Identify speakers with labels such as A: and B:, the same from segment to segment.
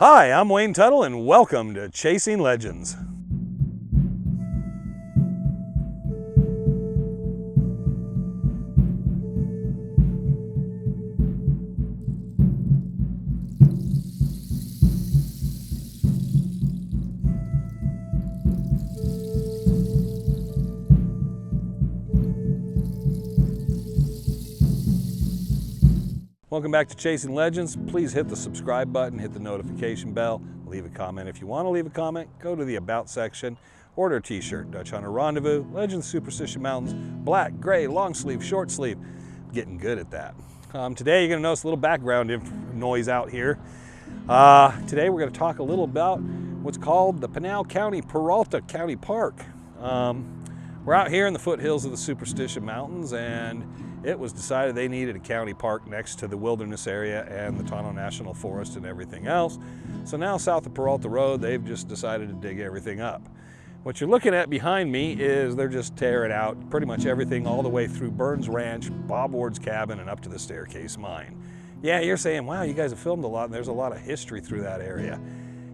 A: Hi, I'm Wayne Tuttle and welcome to Chasing Legends. Welcome back to Chasing Legends. Please hit the subscribe button, hit the notification bell, leave a comment. If you want to leave a comment, go to the About section, order a t-shirt, Dutch Hunter Rendezvous, Legends, Superstition Mountains, black, gray, long sleeve, short sleeve. Getting good at that. Today you're going to notice a little background noise out here. Today we're going to talk a little about what's called the Pinal County Peralta County Park. We're out here in the foothills of the Superstition Mountains, and it was decided they needed a county park next to the wilderness area and the Tuttle National Forest and everything else. So now south of Peralta Road, they've just decided to dig everything up. What you're looking at behind me is they're just tearing out pretty much everything all the way through Burns Ranch, Bob Ward's cabin, and up to the Staircase Mine. Yeah, you're saying, wow, you guys have filmed a lot and there's a lot of history through that area.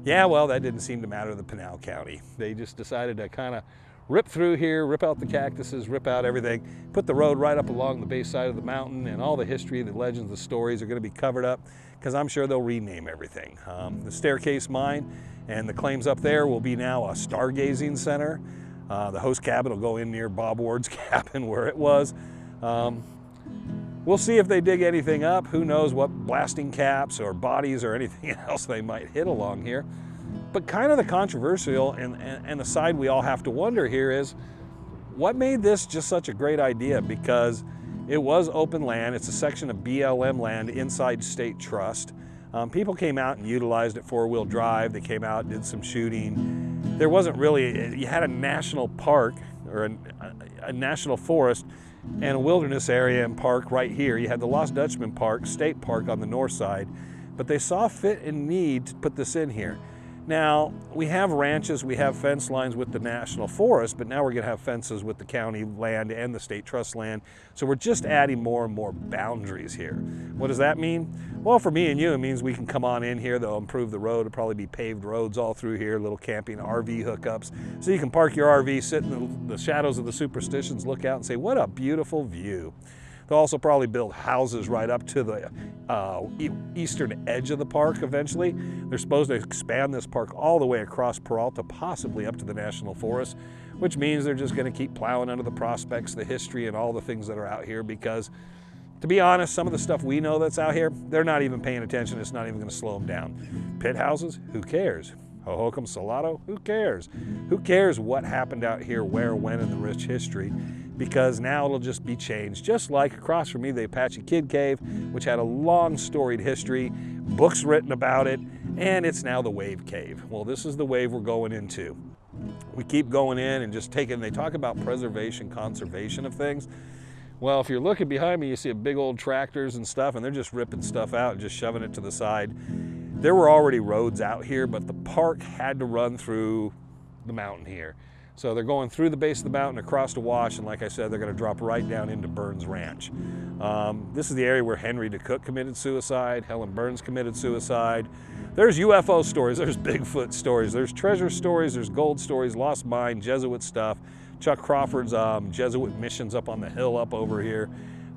A: Yeah, well, that didn't seem to matter to the Pinal County. They just decided to kind of rip through here, rip out the cactuses, rip out everything, put the road right up along the base side of the mountain, and all the history, the legends, the stories are going to be covered up because I'm sure they'll rename everything. The Staircase Mine and the claims up there will be now a stargazing center. The host cabin will go in near Bob Ward's cabin where it was. We'll see if they dig anything up. Who knows what blasting caps or bodies or anything else they might hit along here. But kind of the controversial and the side we all have to wonder here is, what made this just such a great idea? Because it was open land. It's a section of BLM land inside state trust. People came out and utilized it four-wheel drive. They came out, did some shooting. There wasn't really, you had a national park or a national forest and a wilderness area and park right here. You had the Lost Dutchman State Park on the north side, but they saw fit and need to put this in here. Now, we have ranches, we have fence lines with the National Forest, but now we're going to have fences with the county land and the state trust land. So we're just adding more and more boundaries here. What does that mean? Well, for me and you, it means we can come on in here. They'll improve the road. It'll probably be paved roads all through here, little camping RV hookups. So you can park your RV, sit in the shadows of the Superstitions, look out and say, what a beautiful view. They'll also probably build houses right up to the eastern edge of the park eventually. They're supposed to expand this park all the way across Peralta, possibly up to the National Forest, which means they're just going to keep plowing under the prospects, the history, and all the things that are out here because, to be honest, some of the stuff we know that's out here, they're not even paying attention. It's not even going to slow them down. Pit houses? Who cares? Hohokam Salado? Who cares? Who cares what happened out here, where, when, in the rich history? Because now it'll just be changed. Just like across from me, the Apache Kid Cave, which had a long storied history, books written about it, and it's now the Wave Cave. Well, this is the wave we're going into. We keep going in and just taking, they talk about preservation, conservation of things. Well, if you're looking behind me, you see big old tractors and stuff, and they're just ripping stuff out and just shoving it to the side. There were already roads out here, but the park had to run through the mountain here. So they're going through the base of the mountain across the wash, and like I said, they're going to drop right down into Burns Ranch. This is the area where Henry DeCook committed suicide, Helen Burns committed suicide. There's UFO stories, there's Bigfoot stories, there's treasure stories, there's gold stories, lost mine, Jesuit stuff, Chuck Crawford's Jesuit missions up on the hill up over here.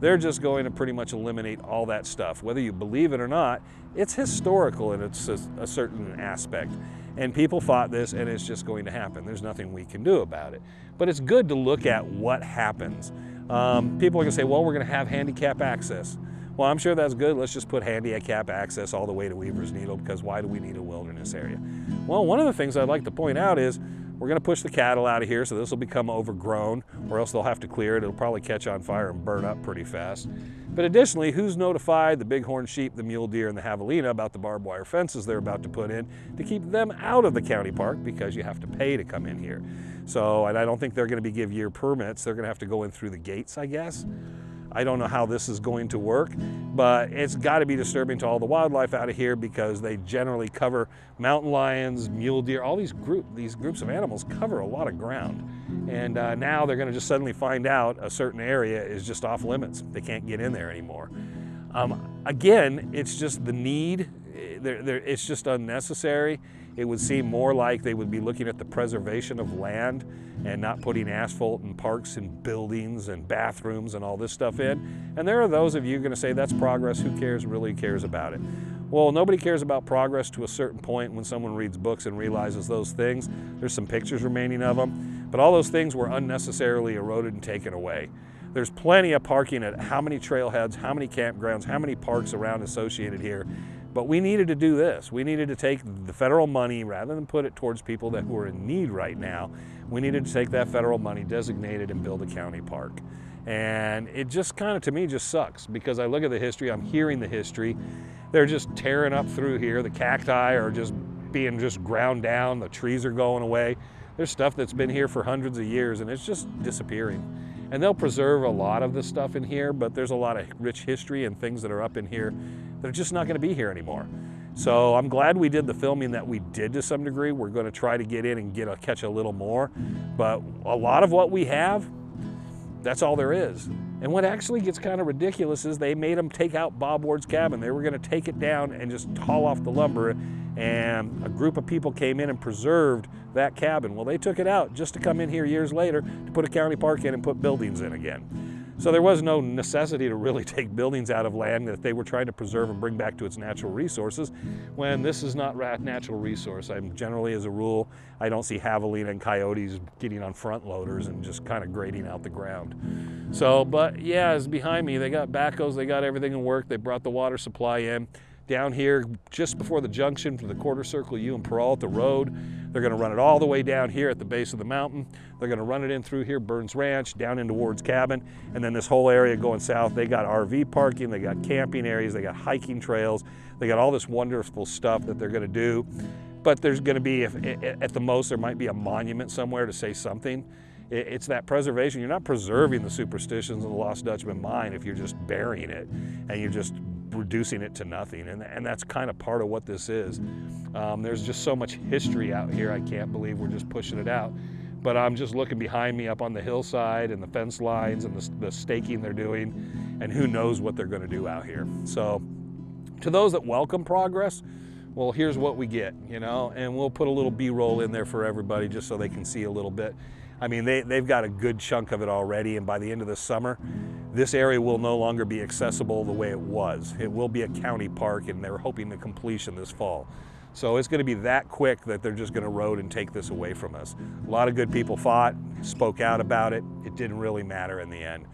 A: They're just going to pretty much eliminate all that stuff. Whether you believe it or not, it's historical in it's a certain aspect. And people fought this, and it's just going to happen. There's nothing we can do about it. But it's good to look at what happens. People are gonna say, well, we're gonna have handicap access. Well, I'm sure that's good. Let's just put handicap access all the way to Weaver's Needle, because why do we need a wilderness area? Well, one of the things I'd like to point out is we're going to push the cattle out of here, so this will become overgrown, or else they'll have to clear it. It'll probably catch on fire and burn up pretty fast. But additionally, who's notified the bighorn sheep, the mule deer, and the javelina about the barbed wire fences they're about to put in to keep them out of the county park, because you have to pay to come in here. So, and I don't think they're going to be give year permits. They're going to have to go in through the gates, I guess. I don't know how this is going to work, but it's got to be disturbing to all the wildlife out of here, because they generally cover mountain lions, mule deer, all these groups of animals cover a lot of ground. And now they're going to just suddenly find out a certain area is just off limits. They can't get in there anymore. Again, it's just the need it's just unnecessary. It would seem more like they would be looking at the preservation of land and not putting asphalt and parks and buildings and bathrooms and all this stuff in. And there are those of you going to say that's progress. Who really cares about it? Well, nobody cares about progress to a certain point when someone reads books and realizes those things. There's some pictures remaining of them, but all those things were unnecessarily eroded and taken away. There's plenty of parking at how many trailheads, how many campgrounds, how many parks around associated here. But we needed to do this. We needed to take the federal money, rather than put it towards people who are in need right now, we needed to take that federal money, designate it, and build a county park. And it just kind of, to me, just sucks, because I look at the history, I'm hearing the history. They're just tearing up through here. The cacti are just being ground down. The trees are going away. There's stuff that's been here for hundreds of years, and it's just disappearing. And they'll preserve a lot of the stuff in here, but there's a lot of rich history and things that are up in here that are just not going to be here anymore. So I'm glad we did the filming that we did to some degree. We're going to try to get in and catch a little more. But a lot of what we have, that's all there is. And what actually gets kind of ridiculous is they made them take out Bob Ward's cabin. They were going to take it down and just haul off the lumber, and a group of people came in and preserved that cabin. Well, they took it out just to come in here years later to put a county park in and put buildings in again. So there was no necessity to really take buildings out of land that they were trying to preserve and bring back to its natural resources, when this is not natural resource. I'm generally, as a rule, I don't see javelina and coyotes getting on front loaders and just kind of grading out the ground. So, but yeah, it's behind me. They got backhoes, they got everything in work. They brought the water supply in. Down here, just before the junction for the quarter circle U and Peralta Road, they're going to run it all the way down here at the base of the mountain. They're going to run it in through here, Burns Ranch, down into Ward's cabin, and then this whole area going south. They got RV parking, they got camping areas, they got hiking trails, they got all this wonderful stuff that they're going to do. But there's going to be, at the most, there might be a monument somewhere to say something. It's that preservation. You're not preserving the superstitions of the Lost Dutchman Mine if you're just burying it and you're just reducing it to nothing, and that's kind of part of what this is. There's just so much history out here. I can't believe we're just pushing it out. But I'm just looking behind me up on the hillside and the fence lines and the staking they're doing, and who knows what they're going to do out here. So to those that welcome progress, well, here's what we get, you know, and we'll put a little B-roll in there for everybody just so they can see a little bit. I mean, they've got a good chunk of it already, and by the end of the summer, this area will no longer be accessible the way it was. It will be a county park, and they're hoping to completion this fall. So it's going to be that quick that they're just going to road and take this away from us. A lot of good people fought, spoke out about it. It didn't really matter in the end.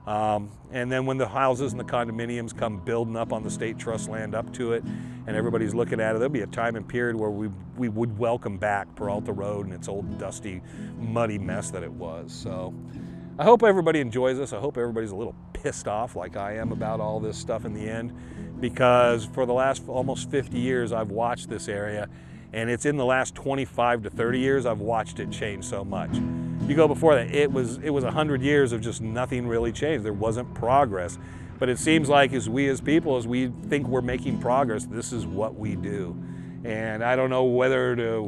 A: And then when the houses and the condominiums come building up on the state trust land up to it, and everybody's looking at it, there'll be a time and period where we would welcome back Peralta Road and its old dusty, muddy mess that it was. So I hope everybody enjoys this. I hope everybody's a little pissed off like I am about all this stuff in the end, because for the last almost 50 years I've watched this area, and it's in the last 25 to 30 years I've watched it change so much. You go before that, it was 100 years of just nothing really changed. There wasn't progress. But it seems like as we as people, as we think we're making progress, this is what we do. And I don't know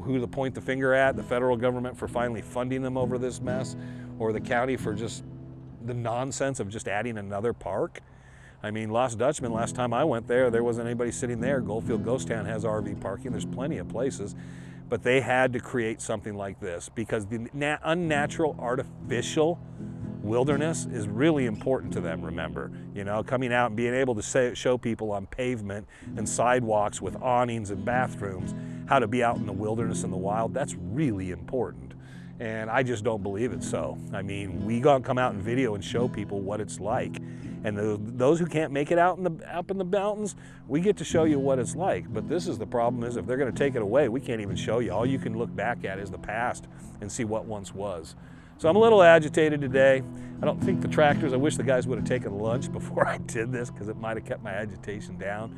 A: who to point the finger at, the federal government for finally funding them over this mess, or the county for just the nonsense of just adding another park. I mean, Lost Dutchman, last time I went there wasn't anybody sitting there. Goldfield Ghost Town has RV parking. There's plenty of places. But they had to create something like this because the unnatural, artificial wilderness is really important to them, remember. You know, coming out and being able to show people on pavement and sidewalks with awnings and bathrooms how to be out in the wilderness and the wild, that's really important. And I just don't believe it so. I mean, we gotta come out in video and show people what it's like. And those who can't make it up in the mountains, we get to show you what it's like. But this is the problem, is if they're gonna take it away, we can't even show you. All you can look back at is the past and see what once was. So I'm a little agitated today. I don't think the tractors, I wish the guys would have taken lunch before I did this, because it might have kept my agitation down.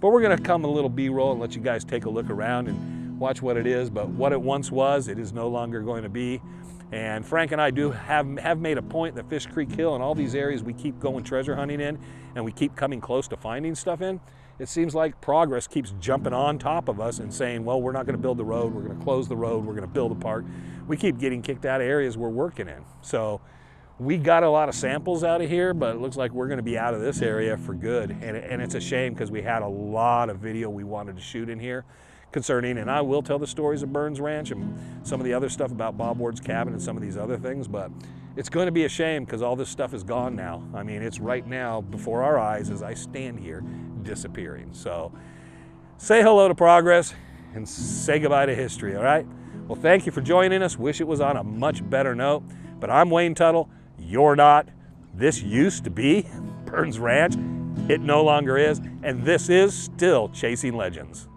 A: But we're gonna come a little B-roll and let you guys take a look around and watch what it is. But what it once was, it is no longer going to be. And Frank and I have made a point that Fish Creek Hill and all these areas we keep going treasure hunting in, and we keep coming close to finding stuff in, it seems like progress keeps jumping on top of us and saying, well, we're not going to build the road, we're going to close the road, we're going to build a park. We keep getting kicked out of areas we're working in. So We got a lot of samples out of here, but it looks like we're going to be out of this area for good. And it's a shame because we had a lot of video we wanted to shoot in here concerning, and I will tell the stories of Burns Ranch and some of the other stuff about Bob Ward's cabin and some of these other things, but it's going to be a shame because all this stuff is gone now. I mean, it's right now before our eyes as I stand here disappearing. So say hello to progress and say goodbye to history, all right? Well, thank you for joining us. Wish it was on a much better note, but I'm Wayne Tuttle. You're not. This used to be Burns Ranch. It no longer is, and this is still Chasing Legends.